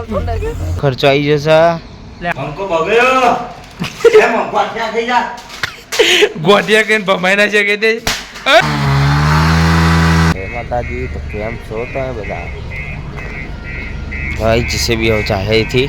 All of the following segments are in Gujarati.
ખર્ચો આવી જશે ગોટિયા કઈ ભમાઈ ના છે કે તે માતાજી તો કેમ છો તમે બધા ભાઈ જીસે બી આવ ચાહે થી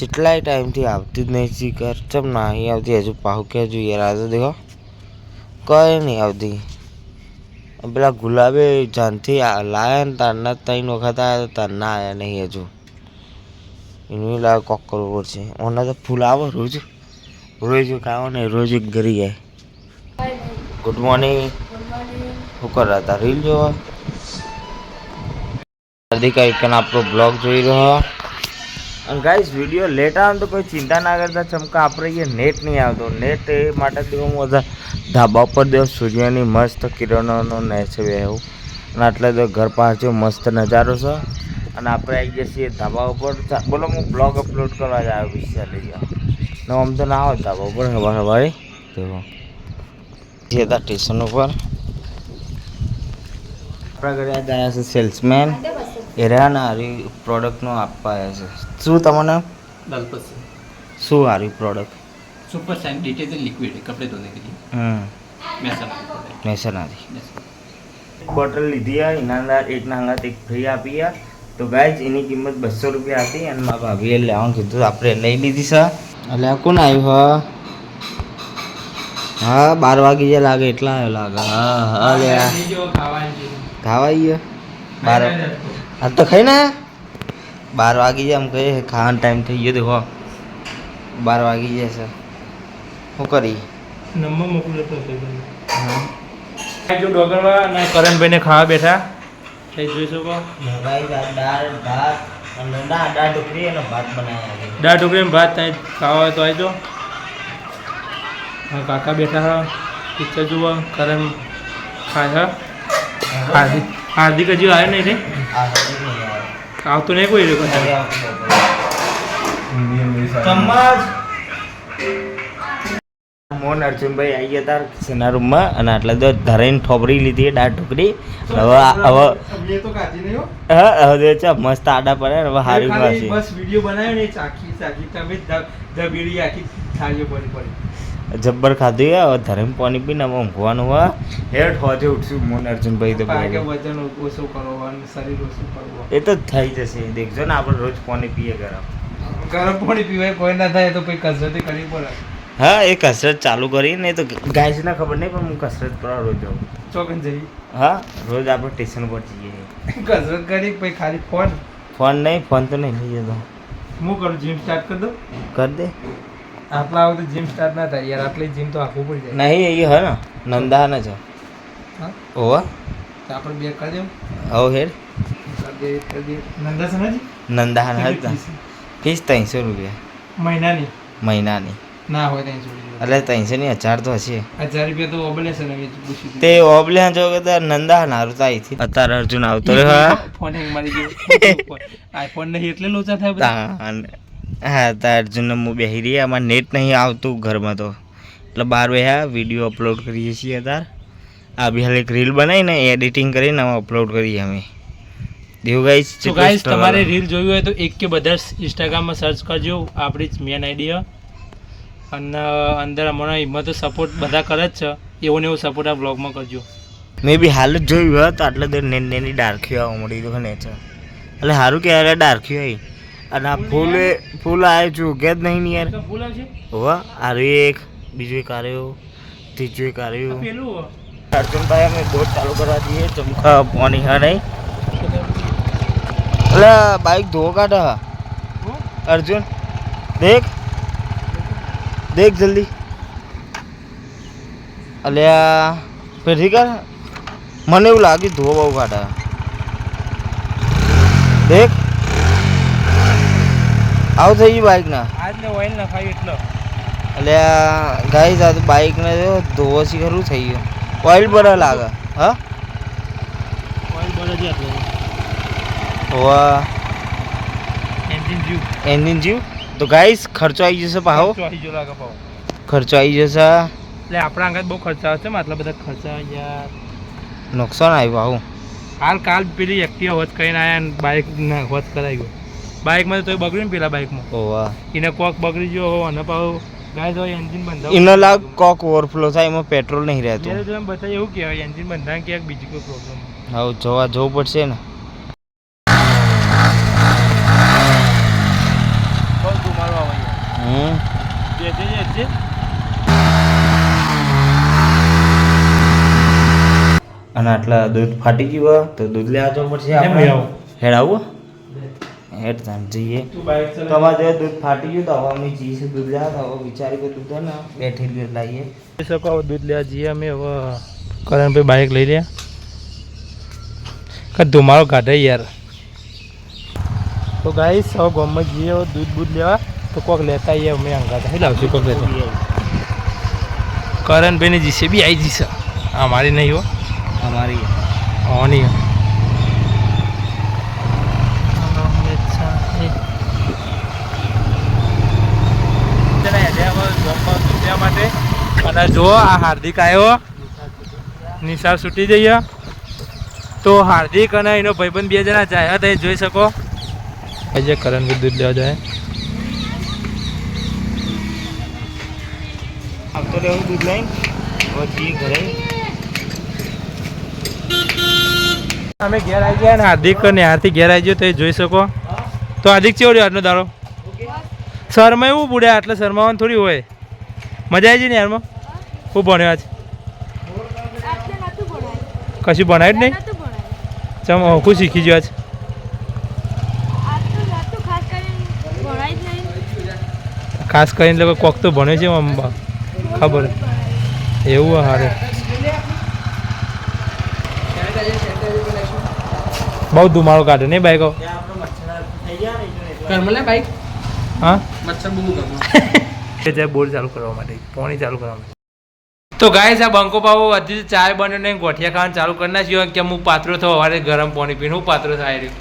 જેટલાય ટાઈમથી આવતી જ નહીં શીખર ચમ નહીં આવતી હજુ પાહુ કે હજુ યાર આજે દેખો કઈ નહીં આવતી પેલા ગુલાબે જાનથી લાયા ને તારના 3 વખત આવ્યા તો તારના આવ્યા નહીં હજુ એનું લાવ કોક કરવું પડશે ઓના તો ફૂલ આવો રોજ રોજ ખાવો ને રોજ એક ઘરી જાય ગુડ મોર્નિંગ શું કરતા હતા રીલ જોવા હાર્દિક આઈકન આપણો બ્લોગ જોઈ રહ્યો અને ગાઈસ વિડીયો લેટ આવે તો કોઈ ચિંતા ના કરતા ચમકા આપણે અહીંયા નેટ નહીં આવતો નેટ એ માટે તો હું બધા ધાબા ઉપર દેવ સૂર્યની મસ્ત કિરણોનો નેચે એવું અને એટલે તો ઘર પાસે મસ્ત નજારો છે અને આપણે આવી જઈએ છીએ ધાબા ઉપર બોલો હું બ્લોગ અપલોડ કરવા જ આવ્યો વિચાર લઈ જાઓ આમ તો ના આવે ધાબા ઉપર સવારે તેવો હતા સ્ટેશન ઉપર આપણા ઘરે આજ આવ્યા છે સેલ્સમેન એરાના હારી પ્રોડક્ટનો આપવા આવ્યા છે શું તમને શું હારી product super shine detergent liquid है कपड़े धोने के लिए મહેસાણાથી બોટલ લીધી આ એના અંદર એકના હંગાત એક ફ્રી આપી આ તો ગાઈઝ એની કિંમત 200 રૂપિયા હતી અને મારા ભાભીએ લેવાનું કીધું આપણે લઈ લીધી છે એટલે આ કોણ આવ્યું હા 12 વાગી જાય લાગે એટલા આવ્યો લાગે હા હા લે ખાવા ગયો 12 આ તો ખાઈ ને 12 વાગી જાય એમ કહે ખાવાનો ટાઈમ થઈ ગયો દેખો 12 વાગી જાય છે શું કરી નંબર મોકલ્યો તો જો ડોગરવા અને કરણભાઈને ખાવા બેઠા થઈ જોઈ શકો દાળ ભાત અને દાળ ઢોકળી અને ભાત બનાવ્યા દાળ ઢોકળી ને ભાત ત્યાં ખાવા હોય તો આવજો હા કાકા બેઠા હા પિક્ચર જુઓ કરણ ખાય હા હાર્દિક હજી આવ્યો નહીં રે આવતો નહીં કોઈ ચમ્મચ મોન અર્જુનભાઈ આવી ગયા તાર કિચનના રૂમમાં અને આટલા તો ધરાઈને ઠોબરી લીધી દાળ ઢોકળી હવે હવે ચા મસ્ત આડા પડે હવે હારી પાસે બસ વિડિયો બનાવ્યો ને ચાખી તમે દબીડી આખી થાળીઓ પડી જબ્બર ખાધું હવે ધરાઈને પાણી પીને હવે ઊંઘવાનું હોય હેઠ હોજે ઉઠશું મોન અર્જુનભાઈ તો વજન ઓછું કરવાનું શરીર ઓછું કરવું એ તો થઈ જશે દેખજો ને આપણે રોજ પાણી પીએ ગરમ પાણી પીવાય કોઈ ના થાય તો પછી કસરત કરવી પડે હા એ કસરત ચાલુ કરી નહીં તો ગાયને ખબર નહીં પણ હું કસરત કરવા રોજ જાઉં ચોકન જઈ હા રોજ આપણે સ્ટેશન પર જઈએ કસરત કરી પછી ખાલી ફોન નહીં ફોન તો નહીં લઈ જતો હું કરું જીમ સ્ટાર્ટ કરી દઉં કરી દે આટલા આવે તો જીમ સ્ટાર્ટ ના થાય યાર આટલી જીમ તો આખવું પડી જાય નહીં એ હે ને નંદાના છે હા ઓવા તો આપણે બે કરી દેવું હવ હેડ નંદા સમજી નંદાના ફીસ 300 રૂપિયા મહિનાની ના હોય ત્યાં એટલે 300 જોડી ની 1000 તો હશે 1000 રૂપિયા તો ઓબલે છે ને પૂછી તે ઓબલે જો કે નંદા નારું તો આઈ થી અત્યારે અર્જુન આવતો રે ફોન હેંગ મારી ગયો આઈફોન નહીં એટલે લોચા થાય બધા હા તો અર્જુન હું બેહી રહી આમાં નેટ નહીં આવતું ઘરમાં તો એટલે 12 બેહ્યા વિડીયો અપલોડ કરીએ છીએ અત્યારે આ બી હાલ એક રીલ બનાવીને એડિટિંગ કરીને અમે અપલોડ કરીએ અમે દેવ ગાઈસ તો ગાઈસ તમારે રીલ જોવી હોય તો એક કે બધા ઇન્સ્ટાગ્રામમાં સર્ચ કરજો આપણી મેન આઈડી અને અંદર હમણાં હિંમત સપોર્ટ બધા કરે જ છે એવો ને એવો સપોર્ટ આ બ્લોગમાં કરજો મેં બી હાલ જ જોયું હોત તો આટલે દર નેની ડાર્કીઓ આવવા મળી તો ને છે એટલે સારું કે યાર ડાર્કીઓ આવી અને આ ફૂલ આવ્યો છું કે જ નહીં યાર ફૂલ આવશે હોવા આરું એક બીજું એક આવ્યો ત્રીજું એક આવ્યું પેલું અર્જુનભાઈ અમે બોટ ચાલુ કરવા દઈએ ચમકા પાણી હા નહીં એટલે બાઈક ધોવા કાઢા અર્જુન દેખ જલ્દી અલ્યા ફેરી કર મને એવું લાગ્યું ધોવા બહુ કાઢા દેખ આવું થઈ ગયું બાઈક ના આજને ઓઇલ નખાયું એટલો અલ્યા ગાઈસ આ તો બાઈક ને ધોવો શી ખરું થઈ ગયું ઓઇલ બરા લાગે હા ઓઇલ બરા જ આટલો વાહ એન્જિન જીવ એન્જિન જીવ તો ગાઈસ ખર્ચો આવી જશે પાહો, ચોહી જો લાગે પાહો. ખર્ચો આવી જશે, એટલે આપણા અંગત બહુ ખર્ચા હશે, આટલા બધા ખર્ચા યાર. નુકસાન આવ્યું પાહો. કાલ પેલી એક્ટિવા હોત કરીને આયા ને બાઇક હોત કરાવી ગયો. બાઇકમાં તો બગડ્યું ને પેલા બાઇકમાં, ઓવા એને કોક બગડી ગયો હો અને પાછું ગાય તો એન્જિન બંધાવ એનો લાગ કોક ઓવરફ્લો થાય, એમાં પેટ્રોલ નહીં રહેતું. જ્યારે તો એમ બતાવે એવું કહેવાય એન્જિન બંધાણ ક્યાંક બીજી કોઈ પ્રોબ્લેમ. હવે જવું પડશે ને. બહુ ધુમાડો આવે યાર. જે અને આટલા દૂધ ફાટી ગયું તો દૂધ લેવા જવું પડશે આપણે. હેડ આવું હેડ તાન જઈએ. તમારે જો દૂધ ફાટી ગયું તો હવે અમે જઈએ છીએ દૂધ લેવા. તો હવે વિચારી કે દૂધ હે ને બેઠી દૂધ લાવીએ. જોઈ શકો હવે દૂધ લેવા જઈએ અમે. હવે કરણભાઈ બાઇક લઈ રહ્યા કે ધુમાડો કાઢે યાર. તો ગાઈસ હવે ગામમાં જઈએ હવે દૂધ બૂધ લેવા. તો કોક લેતા આવીએ અમે અંગાતા નહીં લાવશું કોક લેતા. કરણભાઈની જીસીબી આવી જશે. અમારી નહીં હો, અમારી ઓની માટે. અને જો આ હાર્દિક આવ્યો, નિશાળ છૂટી જઈએ તો હાર્દિક અને એનો ભાઈબંધ 2 જણા જાય. તમે જોઈ શકો આજે કરણભાઈ દૂધ લેવા જાય. આવતો રહેવું દૂધ લઈને હવે જઈએ ઘરે. અમે ઘેર આવી ગયા ને હાર્દિક નેહારથી ઘેર આવી ગયો. તો જોઈ શકો. તો હાર્દિક કેવો રહ્યો આજનો દાડો? શરમાં એવું પૂડ્યા, આટલે શરમાવાનું થોડી હોય. મજા આવી છે ને યારમાં? શું ભણ્યો આજ? કશું ભણાય જ નહીં. ચમ શું શીખી ગયો આજ? ખાસ કરીને લોકો કોક તો ભણે છે ખબર એવું હારે. બહુ ધુમાડો કાઢે નહીં બાઈકો. હા બોર ચાલુ કરવા માટે, પાણી ચાલુ કરવા માટે. તો ગાઈસ આ બંકો પાવો હજી ચાય બને ને ગોઠિયા ખાવાનું ચાલુ કરી નાખ્યો કે હું પાત્રો થયો સવારે ગરમ પાણી પીને હું પાત્રો થાય રહ્યું.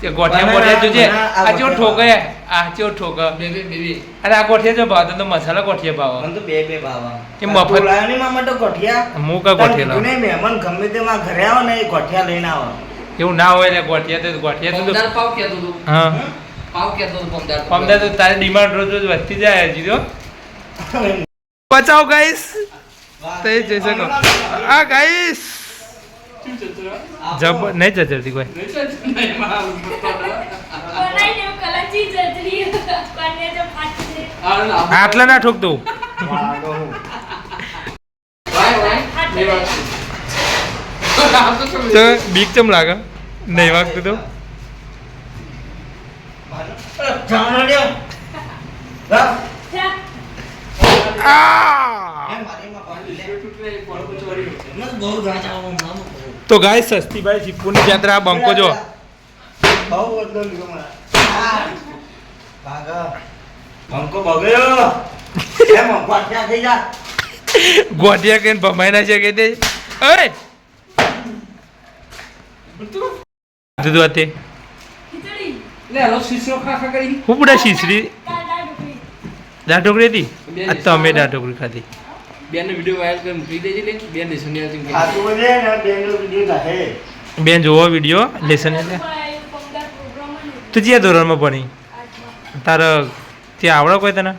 તે ગોઠિયા મોઠિયા જોજે આ ચેવો ઠોકે, આ ચેવો ઠોકે. અને આ ગોઠિયા જો ભાવ તો મસાલા ગોઠિયા ભાવ મને તો બે ભાવા કે મફત લાયો નહીં મામા તો ગોઠિયા. હું કા ગોઠિયા લાવ. નહીં મહેમાન ગમે તે માં ઘરે આવો ને એ ગોઠિયા લઈને આવો. એવું ના હોય ને ગોઠિયા તો પાવ કહેતો તું. હા પાવ કહેતો તું પમદાર. પમદાર તો તારી ડિમાન્ડ રોજ રોજ વધતી જાય હજી તો. બચાવ ગાઈસ. તો એ જોઈ શકો આ ગાઈસ જબ નહીં જજરતી કોઈ. આટલા ના ઠોકતું. તો બીક ચમ લાગે નહીં વાગતું તો. તો ગાય સસ્તી ભાઈ ચીપુની યાત્રા બંકો જો બંકો બગડ્યો એમ ગોઠિયા થઈ જા. ગોઠિયા કઈ ભમાઈ ના છે કે તે અરે તું આતે લે લો શીશો ખાખા કરી. હું બડા શીશરી દાળ ઢોકળી હતી. આ તમે દાળ ઢોકળી ખાધી. બેન વિડિયો વાયરલ કરી મૂકી દેજે લે. બેન ને સુનિયા સિંહ ખાતું બોલે ને બેનો વિડિયો થાહે. બેન જોવો વિડીયો લેસન એટલે તું જે ધોરણમાં ભણી તારે ત્યાં આવડે કોઈ તને?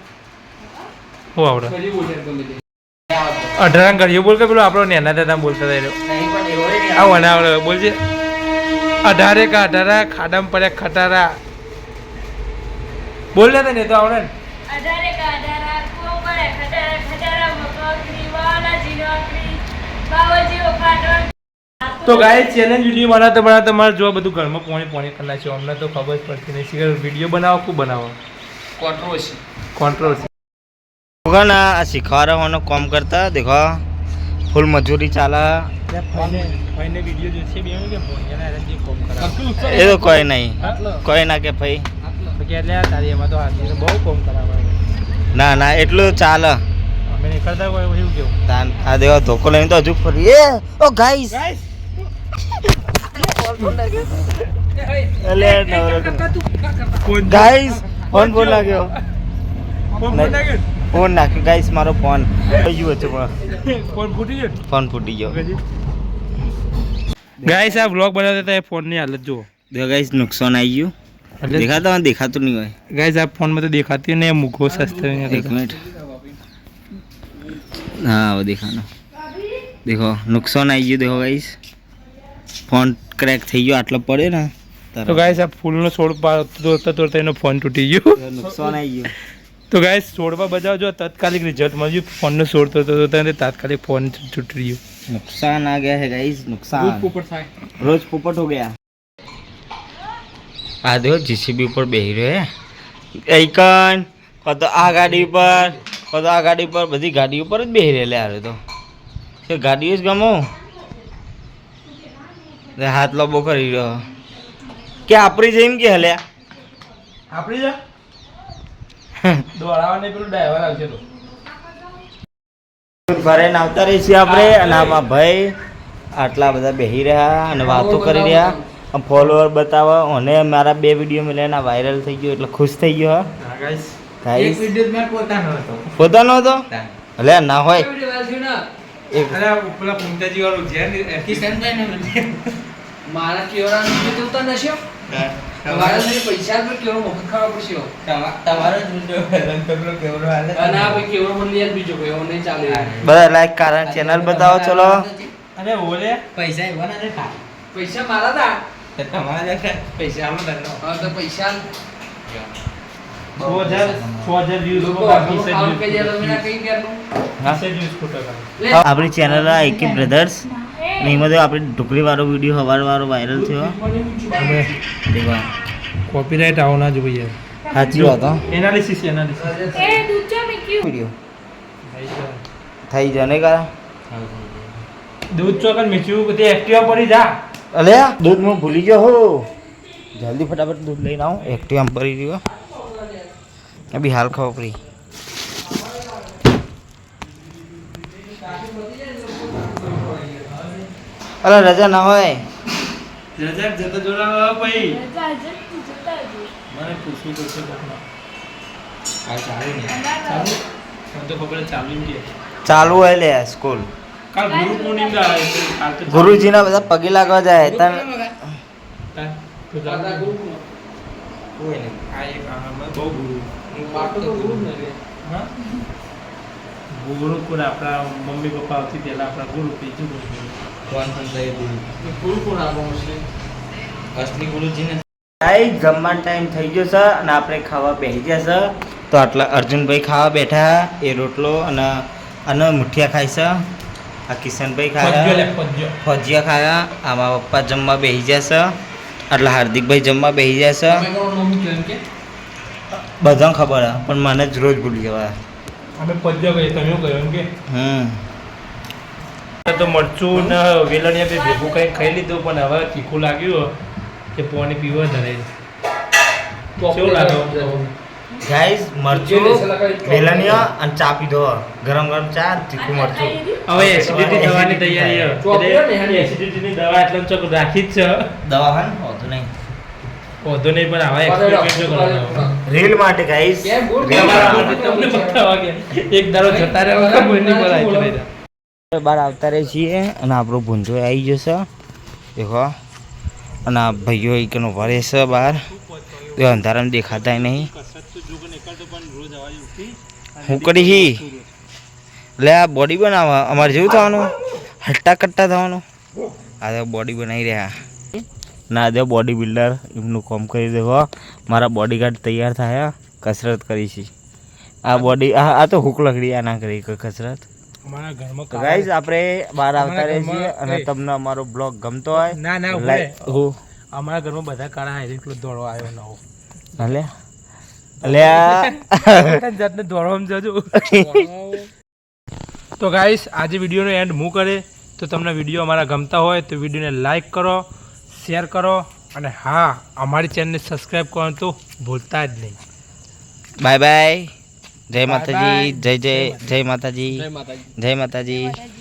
શું આવડે? કરી બોલે ગમે તે. 18 ઘડીઓ બોલ કે પેલો આપણો નેના હતા બોલતા હતા નહીં પણ એવો નહીં આવો ને આવડે બોલજે. 18 કા 18 ખાડામાં પડ્યા ખટારા બોલ ને તને તો આવડે ને. તો ગાય ચેલેન્જ વિડીયો બનાવતા તમારે જો બધું ઘરમાં પોણી કરી નાખ્યો. અમને તો ખબર જ પડતી નહીં શીખર વિડીયો બનાવો ખૂબ બનાવો કોન્ટ્રોવર્સી. આ શીખવાડવાનું કામ કરતા દેખો ફૂલ મજૂરી ચાલે. ફઈને વિડીયો જોશે બે કે ભોણિયાના જે કોમ કરાવે એ તો કોઈ નહીં કોઈ ના કે ભાઈ એટલે તારી એમાં તો હાથી બહુ કોમ કરાવે. ના ના એટલું ચાલે. અમે નીકળતા હોય એવું કેવું તાન આ દેવા ધોકો લઈને તો હજુ ફરી એ ઓ ગાઈસ ગાઈસ ફોન લાગ્યો ફોન નાખ્યો ગાઈસ મારો ફોન થઈ ગયો છે ફોન ફૂટી ગયો ગાઈસ આ વ્લોગ બનાવતા હતા એ ફોનની હાલત જુઓ દેખો ગાઈસ નુકસાન આવી ગયું દેખાતું નહીં હોય ગાઈસ આ ફોનમાં તો દેખાતી ને મૂકો સસ્તો એક મિનિટ हाँ वो देखा ना देखो नुकसान आई गयो देखो गाइस फोन क्रैक થઈ ગયો આટલો પડે ને તો ગાઈસ આ ફૂલનો છોડ તોડતા એનો ફોન તૂટી ગયો નુકસાન આવી ગયું તો ગાઈસ છોડવા બજાવજો તાત્કાલિક રિઝલ્ટ મળ્યું ફોનનો છોડ તોડતા તાત્કાલિક ફોન તૂટી ગયો नुकसान आ गया है गाइस नुकसान रोज पोपट हो गया आ देखो जीसीबी ऊपर બેહી રહ્યો હે આઈકન કતો આ ગાડી પર કતો આ ગાડી પર બધી ગાડી ઉપર જ બેહી રહેલા હારે તો કે ગાડીઓ જ ગમો હાથ લોબો કરી રહ્યો કે આપણી જઈને કે હલ્યા આપણી જા દોડાવાને પેલું ડ્રાઈવર આવશે તો ઘરે આવતા રહી છીએ આપણે અને આમાં ભાઈ આટલા બધા બેહી રહ્યા અને વાતો કરી રહ્યા ફોલોઅર બતાવો અને મારા 2 વિડીયો મળ્યા વાયરલ થઈ ગયો એટલે ખુશ થઈ ગયો ગાઈસ ગાઈસ વિડિયો મેં પોતાનો હતો એટલે ના હોય અરે ઉપલા પુંતાજી વાળું છે ને કિશનભાઈ ને મારા કેવડા વિડિયો જોતા નશો તમારા ને પૈસા પર કેવડો મફત ખાવા પડશે તમારો જ વિડિયો પેલો કેવડો હાલે અને આ ભાઈ કેવડો મને યાદ બીજો કોઈ એવો નહીં ચાલે બધા લાઈક કારણ ચેનલ બતાવો ચલો અરે ઓલે પૈસા એવાના ને ખા પૈસા મારા તા તમારા પૈસા આમ દરનો હા તો પૈસા 6000 વ્યૂઝ લોકો બાકી છે આઉટ પેજ એલોમીના કઈ કરનું વ્યૂઝ ફોટો કરે આપણી ચેનલ એકી બ્રધર્સ ને એમાં તો આપણે ઢોકળી વાળો વિડીયો વાળો વાયરલ થયો દેખો કોપીરાઈટ આવના જોઈએ સાચી વાત હો એનાલિસિસ વિડીયો થઈ જાને કા દૂધ ચોકન મીઠું બધી એક્ટિવા પડી જા અલે દૂધ હું ભૂલી ગયો હો જલ્દી ફટાફટ દૂધ લઈને આવું એક્ટિવા ભરી રહ્યો અભી હાલ ખાવ પડી અરે રજા ના હોય રજા જતા જોડાવા ભાઈ મને પૂછવું પડશે કોકના આ ચાલે ને ચાલુ મને તો ખબર ચાલુ કે ચાલુ હોય લે સ્કૂલ કાલ ગુરુ પૂર્ણિમા આવે છે કાલ તો ગુરુજીના બધા પગે લાગવા જાય તન દાદા ગુરુ કોઈ ને આ એક આમાં બહુ ગુરુ પાટો તો ગુરુ ને હા ગુરુ કોણ આપણા મમ્મી પપ્પા આવતી પહેલા આપણા ગુરુ બીજું ગુરુ કોણ સંતાય ગુરુ ગુરુ કોણ આપો છે અસલી ગુરુજીને ગાઈસ જમવાનો ટાઈમ થઈ ગયો છે અને આપણે ખાવા બેસી ગયા છે તો આટલા અર્જુનભાઈ ખાવા બેઠા એ રોટલો અને મુઠિયા ખાય છે આ કિશનભાઈ ખાયા ફજિયા ખાયા આમાં પપ્પા જમવા બેસી ગયા છે આટલા હાર્દિકભાઈ જમવા બેસી ગયા છે તમે કોણ મમ્મી કેમ કે બધાને ખબર હે પણ મને જ રોજ ભૂલી જવા અમે પદ્ય ગઈ તમે કહ્યું એમ કે તો મરચું ને વેલણિયા બે ભેગું કંઈ ખાઈ લીધું પણ હવે તીખું લાગ્યું કે પાણી પીવા ધરે કેવું લાગે ગાઈસ મરચું વેલણિયા અને ચા પીધો ગરમ ગરમ ચા તીખું મરચું હવે એસિડિટી થવાની તૈયારી એસિડિટીની દવા એટલે ચોક રાખી જ છે દવા હે હોતું નહીં વધુ નહીં પણ આવા એક્સપેરિમેન્ટ કરવાનો રીલ માટે ગાઈસ તમારા માટે તમને બતાવવા કે એક દાડો જતા રહેવા કોઈની પર આવી નહીં બહાર આવતા રહે છીએ અને આપણો ભૂંજો આવી જશે દેખો અને આ ભાઈઓ એકનો ભરે છે બહાર તો અંધારામાં દેખાતા નહીં હું કરી એટલે આ બોડી બનાવવા અમારે જેવું થવાનું હટ્ટા કટ્ટા થવાનું આ તો બોડી બનાવી રહ્યા ના દે બોડી બિલ્ડર એમનું કામ કરી દેવો મારા બોડીગાર્ડ તૈયાર થાય કસરત કરી છે આ બોડી આ તો હુક લગડી આ ના કરી કોઈ કસરત અમારા ઘરમાં ગાઈસ આપણે બહાર આવતા રહીએ છીએ અને તમને અમારો બ્લોગ ગમતો હોય ના ના હું અમારા ઘરમાં બધા કાળા હારે એટલો દોડો આવ્યો નવો અલે અલ્યા જાતને દોડવામાં જજો તો ગાઈસ આજે વિડીયોનો એન્ડ હું કરે તો તમને વિડીયો અમારા ગમતા હોય તો વિડીયોને લાઈક કરો શેર કરો અને હા અમારી ચેનલને સબસ્ક્રાઈબ કરવાનું તો ભૂલતા જ નહીં બાય બાય જય માતાજી જય માતાજી જય માતાજી જય માતાજી